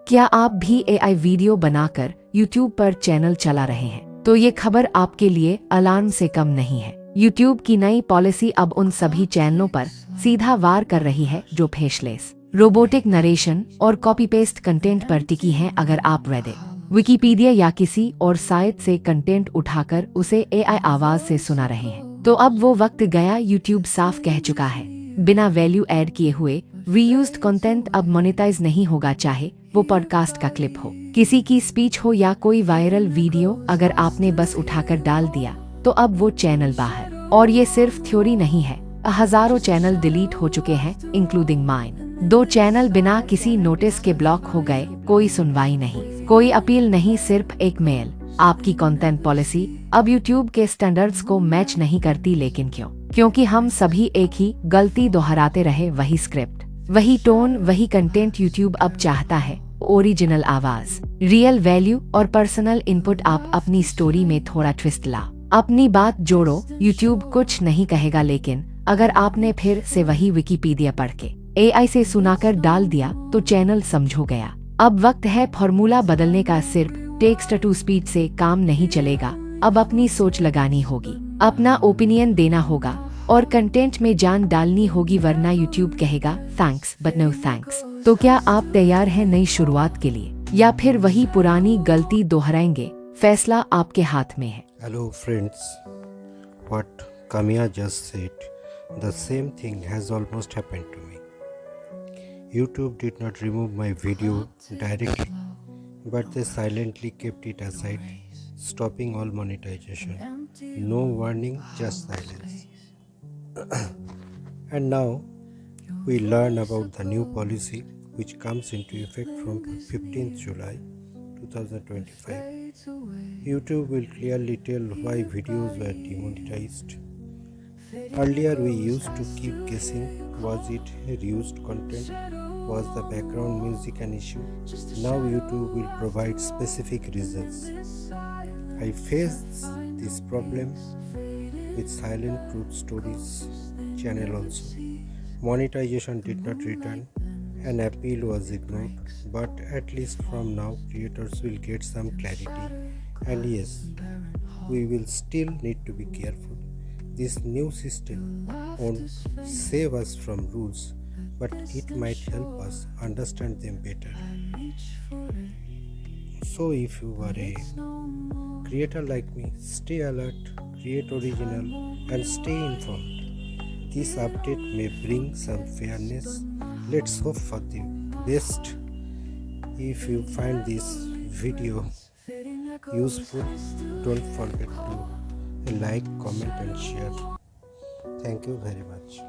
क्या आप भी एआई वीडियो बनाकर YouTube पर चैनल चला रहे हैं? तो ये खबर आपके लिए अलार्म से कम नहीं है। YouTube की नई पॉलिसी अब उन सभी चैनलों पर सीधा वार कर रही है जो फेसलेस, रोबोटिक नरेशन और कॉपी पेस्ट कंटेंट पर टिकी हैं। अगर आप रेडिट, विकिपीडिया या किसी और साइट से कंटेंट उठाकर उसे एआई आवाज से सुना रहे हैं, तो अब वो वक्त गया। YouTube साफ कह चुका है, बिना वैल्यू ऐड किए हुए रीयूज्ड कंटेंट अब मोनेटाइज नहीं होगा, चाहे वो पॉडकास्ट का क्लिप हो, किसी की स्पीच हो या कोई वायरल वीडियो। अगर आपने बस उठाकर डाल दिया तो अब वो चैनल बाहर। और ये सिर्फ थ्योरी नहीं है, हजारों चैनल डिलीट हो चुके हैं, इंक्लूडिंग माइन। 2 चैनल बिना किसी नोटिस के ब्लॉक हो गए, कोई सुनवाई नहीं, कोई अपील नहीं, सिर्फ एक मेल। आपकी कंटेंट पॉलिसी अब YouTube के स्टैंडर्ड्स को मैच नहीं करती, लेकिन क्यों? क्योंकि हम सभी एक ही गलती दोहराते रहे, वही स्क्रिप्ट, वही टोन, वही कंटेंट। YouTube अब चाहता है ओरिजिनल आवाज, रियल वैल्यू और पर्सनल इनपुट। आप अपनी स्टोरी में थोड़ा ट्विस्ट ला, अपनी बात जोड़ो। YouTube कुछ नहीं कहेगा, लेकिन अगर आपने फिर से वही विकिपीडिया पढ़ के एआई से सुनाकर डाल दिया तो चैनल समझो गया। अब वक्त है फॉर्मूला बदलने का। सिर्फ टेक्स्ट टू स्पीच से काम नहीं चलेगा, अब अपनी सोच लगानी होगी, अपना ओपिनियन देना होगा और कंटेंट में जान डालनी होगी, वरना YouTube कहेगा थैंक्स बट नो थैंक्स। तो क्या आप तैयार हैं नई शुरुआत के लिए, या फिर वही पुरानी गलती दोहराएंगे? फैसला आपके हाथ में है। Hello friends, what Kamya just said, the same thing has almost happened to me. YouTube did not remove my video directly, but they silently kept it aside, stopping all monetization. No warning, just silence. And now we learn about the new policy which comes into effect from 15th July 2025. YouTube will clearly tell why videos were demonetized. Earlier we used to keep guessing, was it reused content, was the background music an issue? Now YouTube will provide specific reasons. I faced this problem with Silent Truth Stories channel also. Monetization did not return, an appeal was ignored, but at least from now creators will get some clarity. And yes, we will still need to be careful. This new system won't save us from rules, but it might help us understand them better. So if you are a creator like me, stay alert, create original, and stay informed. This update may bring some fairness. Let's hope for the best. If you find this video useful, don't forget to like, comment and share. Thank you very much.